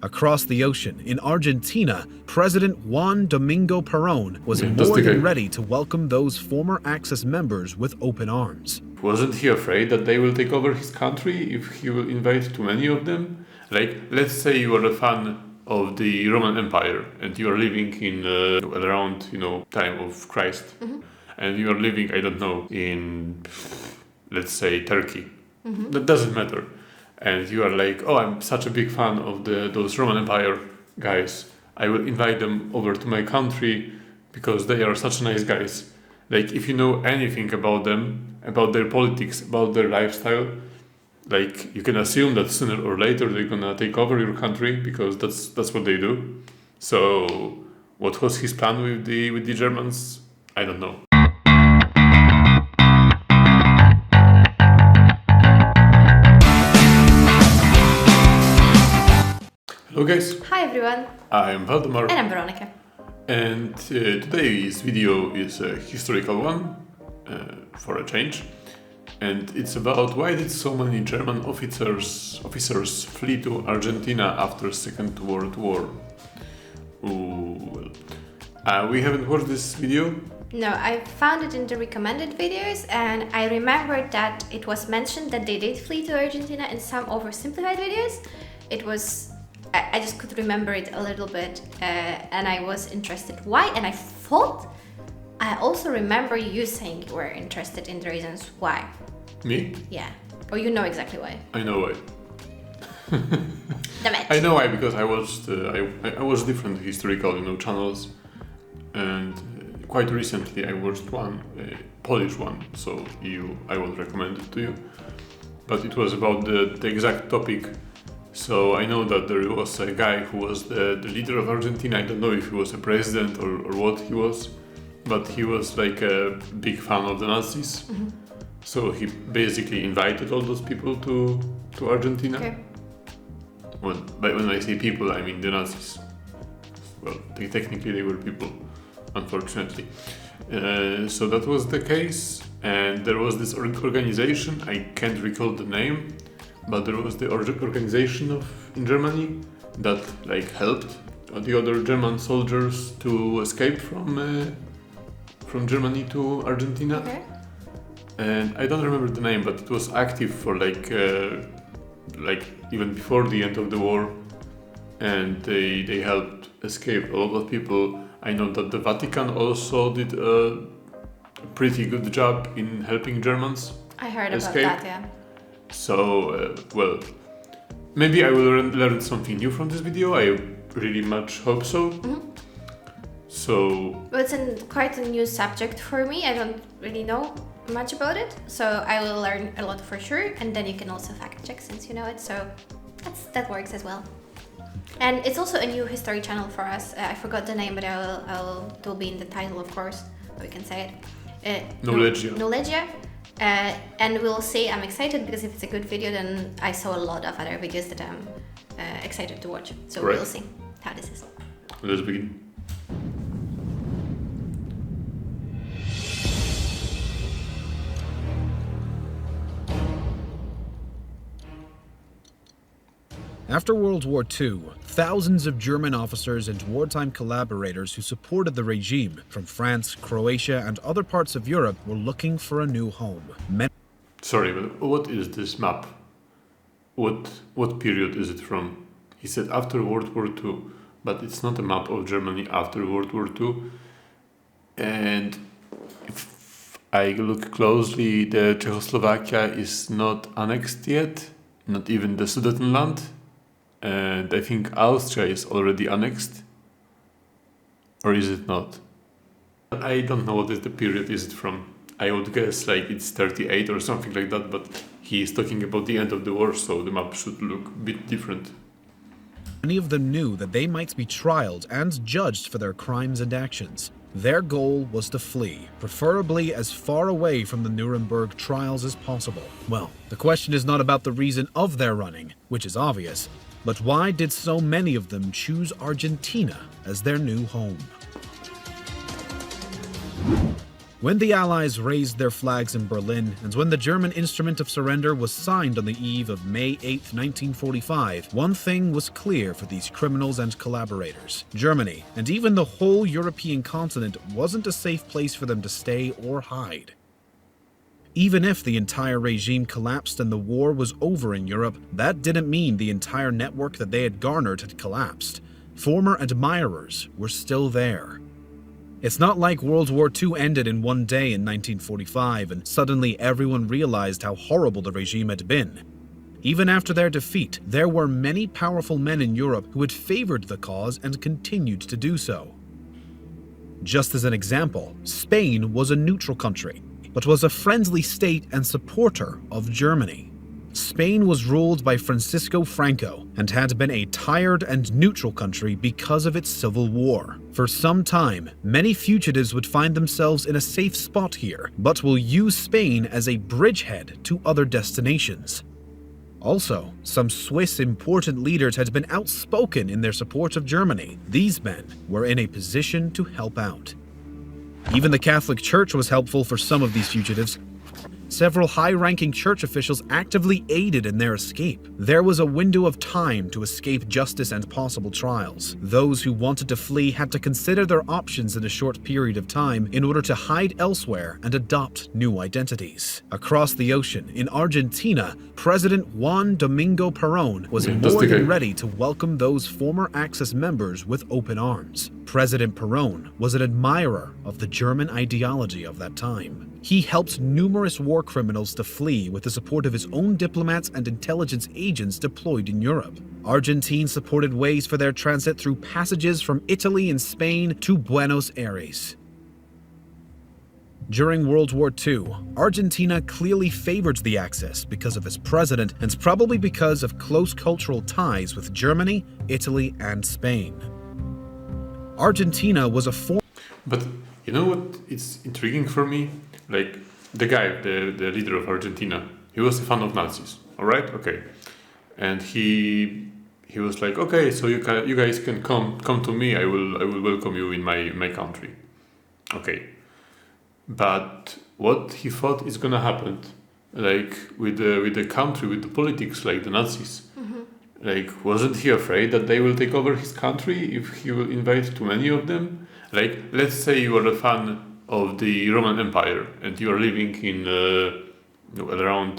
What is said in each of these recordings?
Across the ocean, in Argentina, President Juan Domingo Perón was more than ready to welcome those former Axis members with open arms. Wasn't he afraid that they will take over his country if he will invite too many of them? Like, let's say you are a fan of the Roman Empire and you are living in around, time of Christ. Mm-hmm. And you are living, I don't know, in, let's say, Turkey. Mm-hmm. That doesn't matter. And you are like, oh, I'm such a big fan of those Roman Empire guys. I will invite them over to my country because they are such nice guys. Like, if you know anything about them, about their politics, about their lifestyle, like, you can assume that sooner or later they're gonna take over your country because that's what they do. So, what was his plan with the Germans? I don't know. Hello guys! Hi everyone! I'm Waldemar. And I'm Weronika. And today's video is a historical one, for a change. And it's about why did so many German officers flee to Argentina after Second World War. We haven't watched this video. No, I found it in the recommended videos and I remembered that it was mentioned that they did flee to Argentina in some oversimplified videos. It was... I just could remember it a little bit and I was interested why, and I thought I also remember you saying you were interested in the reasons why. Me? Yeah. Or you know exactly why. I know why. Damn it. I know why because I watched I watched different historical channels, and quite recently I watched one, a Polish one, so I will recommend it to you. But it was about the exact topic. So I know that there was a guy who was the leader of Argentina. I don't know if he was a president or what he was, but he was like a big fan of the Nazis. Mm-hmm. So he basically invited all those people to Argentina. Okay. But when I say people, I mean the Nazis. Well, technically they were people, unfortunately. So that was the case, and there was this organization, I can't recall the name, but there was the organization in Germany that helped the other German soldiers to escape from Germany to Argentina. Okay. And I don't remember the name, but it was active for even before the end of the war, and they helped escape a lot of people. I know that the Vatican also did a pretty good job in helping Germans. I heard escape. about that, yeah. So, maybe I will learn something new from this video. I really much hope so. Mm-hmm. So... Well, it's quite a new subject for me. I don't really know much about it. So I will learn a lot for sure. And then you can also fact check since you know it. So that works as well. And it's also a new history channel for us. I forgot the name, but it will be in the title, of course. We can say it. Knowledgia. Knowledgia. And we'll see. I'm excited because if it's a good video, then I saw a lot of other videos that I'm excited to watch. So We'll see how this is. Let's begin. After World War II, thousands of German officers and wartime collaborators who supported the regime from France, Croatia, and other parts of Europe were looking for a new home. Sorry, but what is this map? What period is it from? He said after World War II, but it's not a map of Germany after World War II. And if I look closely, the Czechoslovakia is not annexed yet, not even the Sudetenland. And I think Austria is already annexed. Or is it not? I don't know what is the period is it from. I would guess it's 38 or something like that, but he is talking about the end of the war, so the map should look a bit different. Many of them knew that they might be trialed and judged for their crimes and actions. Their goal was to flee, preferably as far away from the Nuremberg trials as possible. Well, the question is not about the reason of their running, which is obvious, but why did so many of them choose Argentina as their new home? When the Allies raised their flags in Berlin, and when the German instrument of surrender was signed on the eve of May 8, 1945, one thing was clear for these criminals and collaborators. Germany, and even the whole European continent, wasn't a safe place for them to stay or hide. Even if the entire regime collapsed and the war was over in Europe, that didn't mean the entire network that they had garnered had collapsed. Former admirers were still there. It's not like World War II ended in one day in 1945 and suddenly everyone realized how horrible the regime had been. Even after their defeat, there were many powerful men in Europe who had favored the cause and continued to do so. Just as an example, Spain was a neutral country, but was a friendly state and supporter of Germany. Spain was ruled by Francisco Franco and had been a tired and neutral country because of its civil war. For some time, many fugitives would find themselves in a safe spot here, but will use Spain as a bridgehead to other destinations. Also, some Swiss important leaders had been outspoken in their support of Germany. These men were in a position to help out. Even the Catholic Church was helpful for some of these fugitives. Several high-ranking church officials actively aided in their escape. There was a window of time to escape justice and possible trials. Those who wanted to flee had to consider their options in a short period of time in order to hide elsewhere and adopt new identities. Across the ocean, in Argentina, President Juan Domingo Perón was more than ready to welcome those former Axis members with open arms. President Perón was an admirer of the German ideology of that time. He helped numerous war criminals to flee with the support of his own diplomats and intelligence agents deployed in Europe. Argentina supported ways for their transit through passages from Italy and Spain to Buenos Aires. During World War II, Argentina clearly favored the Axis because of its president and probably because of close cultural ties with Germany, Italy, and Spain. Argentina was a But you know what? It's intriguing for me. Like the guy, the leader of Argentina, he was a fan of Nazis. All right, okay, and he was like, okay, so you guys can come to me. I will welcome you in my country. Okay, but what he thought is gonna happen, like with the country, with the politics, like the Nazis. Like, wasn't he afraid that they will take over his country if he will invite too many of them? Like, let's say you are a fan of the Roman Empire and you are living in around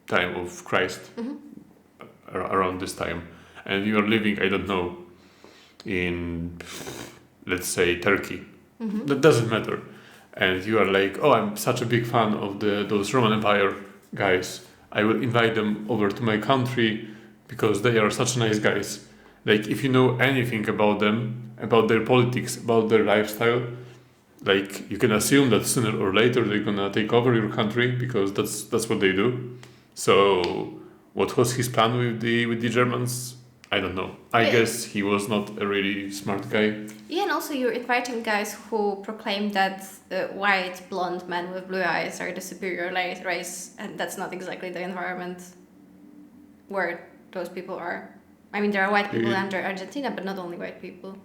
time of Christ, around this time, and you are living, I don't know, in, let's say, Turkey. That doesn't matter, and you are like, oh, I'm such a big fan of those Roman Empire guys. I will invite them over to my country because they are such nice guys. Like, if you know anything about them, about their politics, about their lifestyle, like, you can assume that sooner or later they're gonna take over your country because that's what they do. So, what was his plan with the Germans? I don't know. I guess he was not a really smart guy. Yeah, and also you're inviting guys who proclaim that white, blonde men with blue eyes are the superior race, and that's not exactly the environment where those people are. I mean, there are white people under Argentina, but not only white people.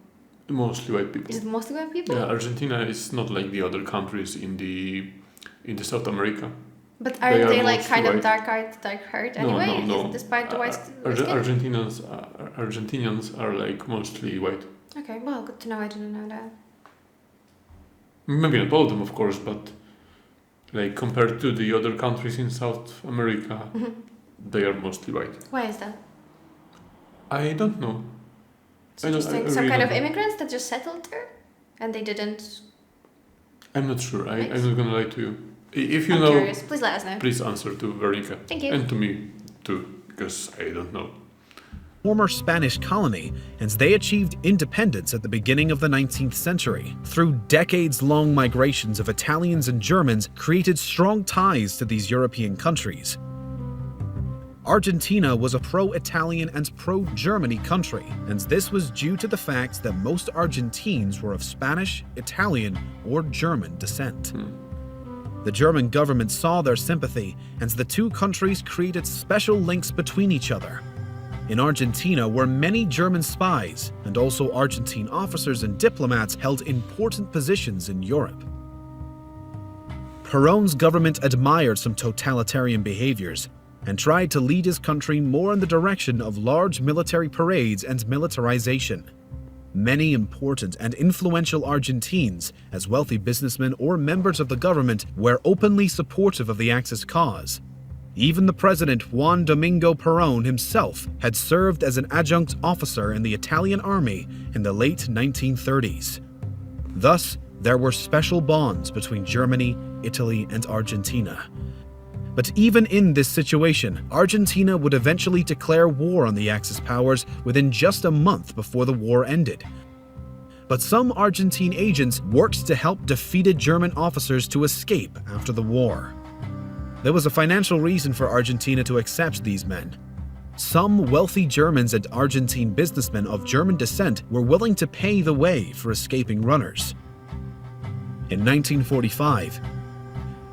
Mostly white people. Is it mostly white people? Yeah, Argentina is not like the other countries in the South America. But aren't they like kind of dark-haired anyway? No. Despite the white skin? Argentinians are like mostly white. Okay, well, good to know. I didn't know that. Maybe not all of them, of course, but like compared to the other countries in South America, they are mostly white. Why is that? I don't know. So just like some kind of immigrants that just settled there, and they didn't. I'm not sure. I'm not gonna lie to you. If you I'm know, curious. Please let us know. Please answer to Weronika. Thank you. And to me too, because I don't know. Former Spanish colony, and they achieved independence at the beginning of the 19th century. Through decades-long migrations of Italians and Germans created strong ties to these European countries. Argentina was a pro-Italian and pro-Germany country, and this was due to the fact that most Argentines were of Spanish, Italian, or German descent. The German government saw their sympathy, and the two countries created special links between each other. In Argentina were many German spies, and also Argentine officers and diplomats held important positions in Europe. Perón's government admired some totalitarian behaviors and tried to lead his country more in the direction of large military parades and militarization. Many important and influential Argentines, as wealthy businessmen or members of the government, were openly supportive of the Axis cause. Even the president Juan Domingo Perón himself had served as an adjunct officer in the Italian army in the late 1930s. Thus, there were special bonds between Germany, Italy, and Argentina. But even in this situation, Argentina would eventually declare war on the Axis powers within just a month before the war ended. But some Argentine agents worked to help defeated German officers to escape after the war. There was a financial reason for Argentina to accept these men. Some wealthy Germans and Argentine businessmen of German descent were willing to pay the way for escaping runners. In 1945,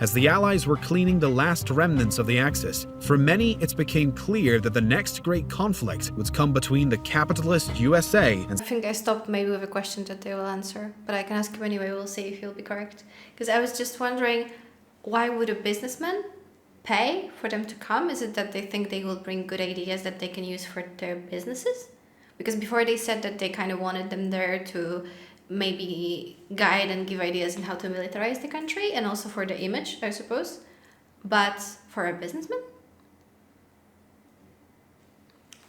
as the Allies were cleaning the last remnants of the Axis, for many it became clear that the next great conflict would come between the capitalist USA and... I think I stopped maybe with a question that they will answer, but I can ask you anyway, we'll see if you'll be correct. Because I was just wondering, why would a businessman pay for them to come? Is it that they think they will bring good ideas that they can use for their businesses? Because before they said that they kind of wanted them there to maybe guide and give ideas on how to militarize the country and also for the image, I suppose. But for a businessman?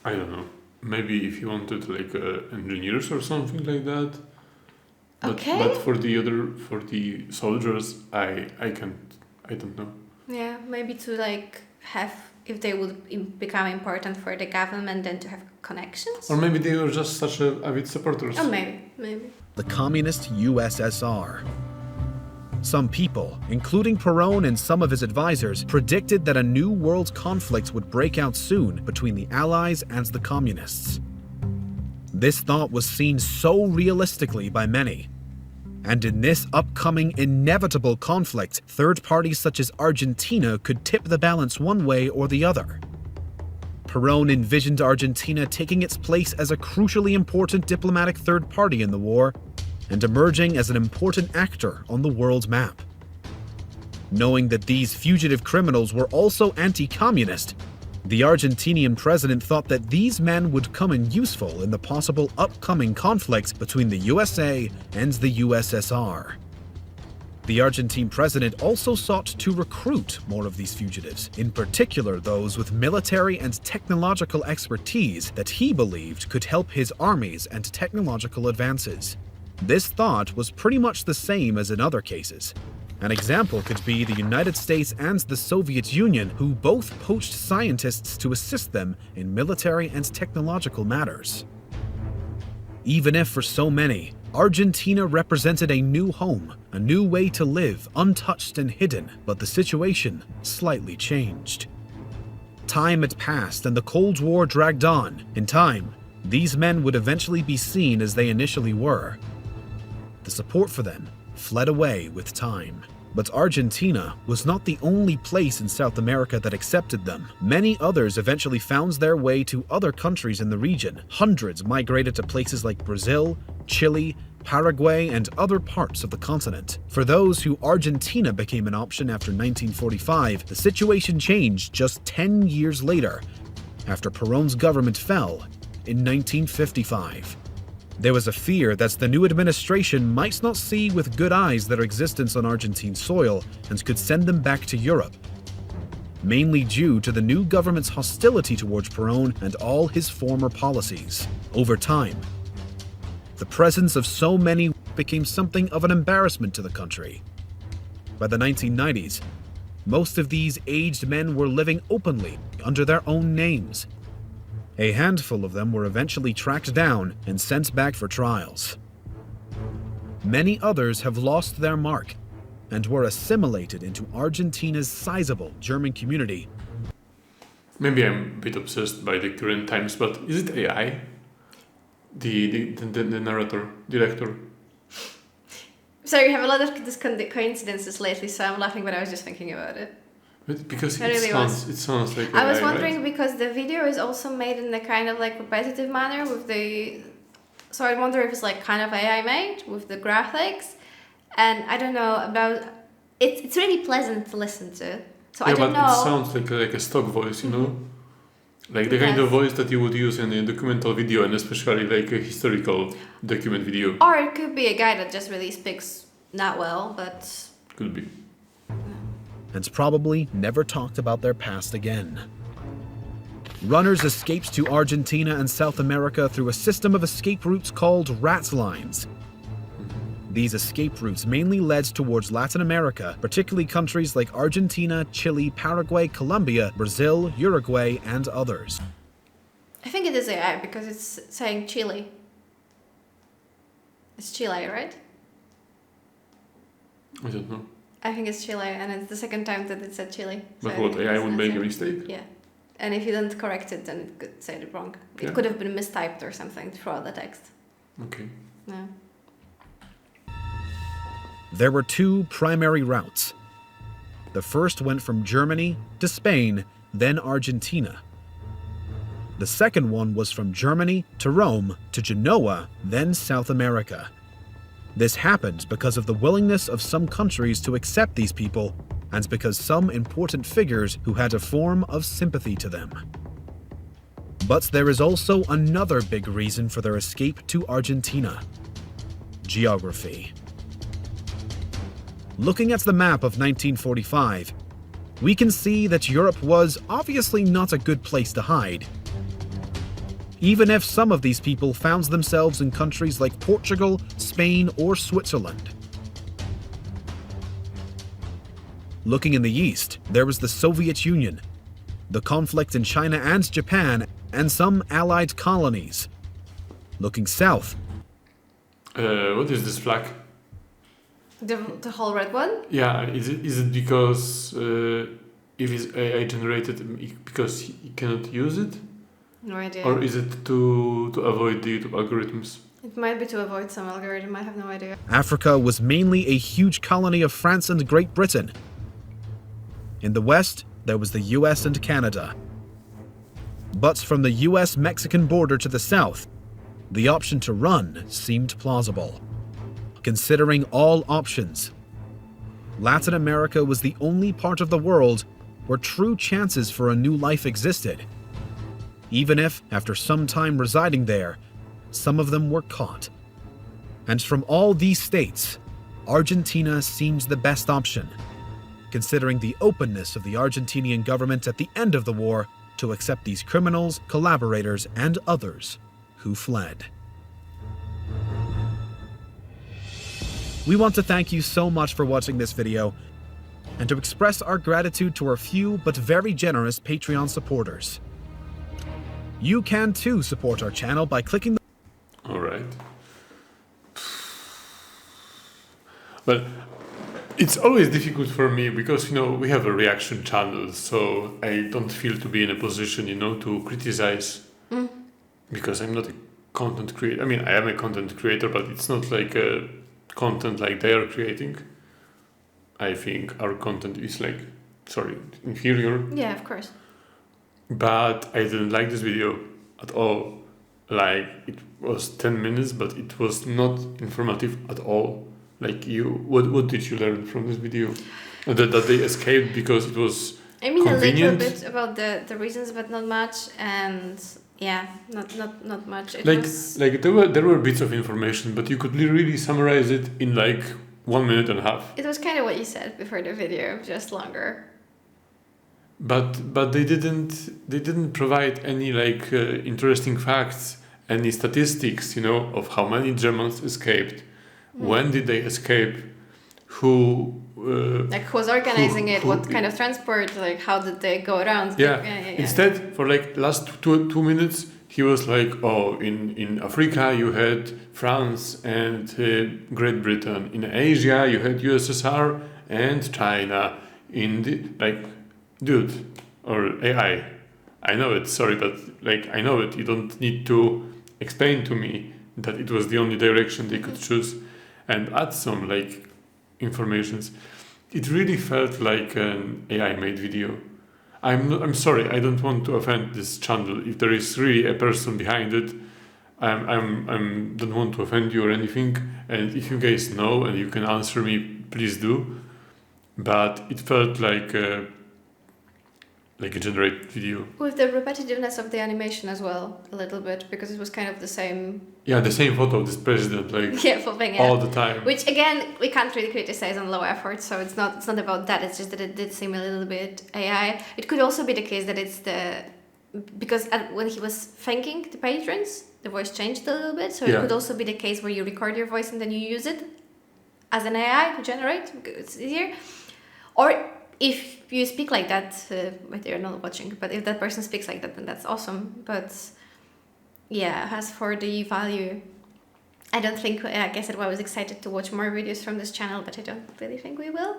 I don't know. Maybe if you wanted like engineers or something like that. Okay. But for the soldiers, I don't know. Yeah, maybe to like have, if they would become important for the government, then to have connections. Or maybe they were just such avid supporters. Oh, maybe. the communist USSR. Some people, including Perón and some of his advisors, predicted that a new world conflict would break out soon between the Allies and the Communists. This thought was seen so realistically by many. And in this upcoming inevitable conflict, third parties such as Argentina could tip the balance one way or the other. Perón envisioned Argentina taking its place as a crucially important diplomatic third party in the war and emerging as an important actor on the world map. Knowing that these fugitive criminals were also anti-communist, the Argentinian president thought that these men would come in useful in the possible upcoming conflict between the USA and the USSR. The Argentine president also sought to recruit more of these fugitives, in particular those with military and technological expertise that he believed could help his armies and technological advances. This thought was pretty much the same as in other cases. An example could be the United States and the Soviet Union, who both poached scientists to assist them in military and technological matters. Even if for so many, Argentina represented a new home, a new way to live, untouched and hidden, but the situation slightly changed. Time had passed and the Cold War dragged on. In time, these men would eventually be seen as they initially were. The support for them fled away with time. But Argentina was not the only place in South America that accepted them. Many others eventually found their way to other countries in the region. Hundreds migrated to places like Brazil, Chile, Paraguay, and other parts of the continent. For those who Argentina became an option after 1945, the situation changed just 10 years later, after Perón's government fell in 1955. There was a fear that the new administration might not see with good eyes their existence on Argentine soil and could send them back to Europe, mainly due to the new government's hostility towards Perón and all his former policies. Over time, the presence of so many became something of an embarrassment to the country. By the 1990s, most of these aged men were living openly under their own names. A handful of them were eventually tracked down and sent back for trials. Many others have lost their mark and were assimilated into Argentina's sizable German community. Maybe I'm a bit obsessed by the current times, but is it AI? The narrator, director? So you have a lot of these coincidences lately, so I'm laughing, but I was just thinking about it. But because It really it sounds like I was AI, wondering right? because the video is also made in a kind of like repetitive manner with the... So I wonder if it's like kind of AI made with the graphics. And I don't know about... it's really pleasant to listen to. So Yeah, I don't but know. it sounds like a stock voice, you know? Like the kind of Yes. voice that you would use in a documental video, and especially like a historical document video. Or it could be a guy that just really speaks not well, but Could be. and probably never talked about their past again. Runners escaped to Argentina and South America through a system of escape routes called rat lines. These escape routes mainly led towards Latin America, particularly countries like Argentina, Chile, Paraguay, Colombia, Brazil, Uruguay, and others. I think it is AI because it's saying Chile. It's Chile, right? I don't know. I think it's Chile, and it's the second time that it said Chile. So But I what, think AI it's would an make a answer. mistake? Yeah. And if you don't correct it, then it could say it wrong. It Yeah. could have been mistyped or something throughout the text. Okay. Yeah. There were two primary routes. The first went from Germany to Spain, then Argentina. The second one was from Germany to Rome to Genoa, then South America. This happened because of the willingness of some countries to accept these people and because some important figures who had a form of sympathy to them. But there is also another big reason for their escape to Argentina: geography. Looking at the map of 1945, we can see that Europe was obviously not a good place to hide. Even if some of these people found themselves in countries like Portugal, Spain, or Switzerland. Looking in the east, there was the Soviet Union, the conflict in China and Japan, and some allied colonies. Looking south, What is this flag? The whole red one? Yeah, is it because if it's AI generated because you cannot use it? No idea. Or is it to avoid the YouTube algorithms? It might be to avoid some algorithm, I have no idea. Africa was mainly a huge colony of France and Great Britain. In the west, there was the US and Canada. But from the US-Mexican border to the south, the option to run seemed plausible. Considering all options, Latin America was the only part of the world where true chances for a new life existed, even if, after some time residing there, some of them were caught. And from all these states, Argentina seems the best option, considering the openness of the Argentinian government at the end of the war to accept these criminals, collaborators, and others who fled. We want to thank you so much for watching this video, and to express our gratitude to our few but very generous Patreon supporters. You can too support our channel by clicking the Alright. But it's always difficult for me because, you know, we have a reaction channel, so I don't feel to be in a position, you know, to criticize. Because I'm not a content creator. I mean, I am a content creator, but it's not like a content like they are creating. I think our content is like, inferior. Yeah, of course. But I didn't like this video at all. Like, it was 10 minutes, but it was not informative at all. Like, what did you learn from this video? That they escaped because it was I mean convenient? a little bit about the reasons, but not much, and yeah, not much. It Like was there were bits of information, but you could really summarize it in like 1 minute and a half. it was kind of what you said before the video, just longer. But they didn't provide any like interesting facts, any statistics, you know, of how many Germans escaped, when did they escape, who Like who was organizing it, who- what kind of transport, like how did they go around? yeah. yeah. Instead, for like last two minutes, he was like, oh, in Africa you had France and Great Britain. In Asia you had USSR and China. In the like, dude, or AI. I know it. Sorry, but like I know it. You don't need to explain to me that it was the only direction they could choose, and add some like informations. It really felt like an AI-made video. I'm sorry, I don't want to offend this channel. If there is really a person behind it, I'm don't want to offend you or anything. And if you guys know and you can answer me, please do. but it felt like a generated video. With the repetitiveness of the animation as well, a little bit, because it was kind of the same. Yeah, the same photo of this president, thing, all the time. Which again, we can't really criticize on low effort, so it's not about that. It's just that it did seem a little bit AI. It could also be the case that it's because when he was thanking the patrons, the voice changed a little bit. So it could also be the case where you record your voice and then you use it as an AI to generate. It's easier, or if you speak like that, but they're not watching, but if that person speaks like that, then that's awesome. But yeah, as for the value, I don't think, I guess I was excited to watch more videos from this channel, but I don't really think we will.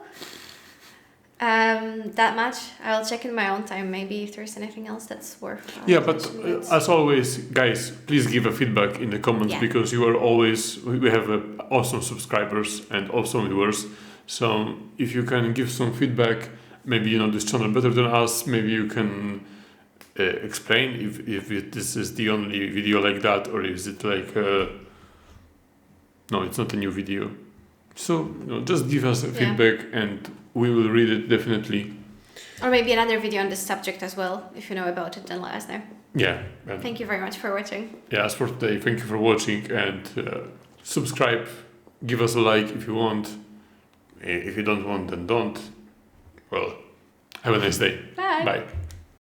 That much. I'll check in my own time, maybe if there's anything else that's worth. Yeah, but as always, guys, please give a feedback in the comments, because you are always, we have awesome subscribers and awesome viewers. So if you can give some feedback, maybe you know this channel better than us, maybe you can explain if this is the only video like that, or is it like no, it's not a new video. So just give us a feedback and we will read it definitely. Or maybe another video on this subject as well. If you know about it, then let us know. Yeah. Thank you very much for watching. Yeah, as for today, thank you for watching, and subscribe, give us a like if you want. If you don't want, then don't. Well, have a nice day. Bye. Bye.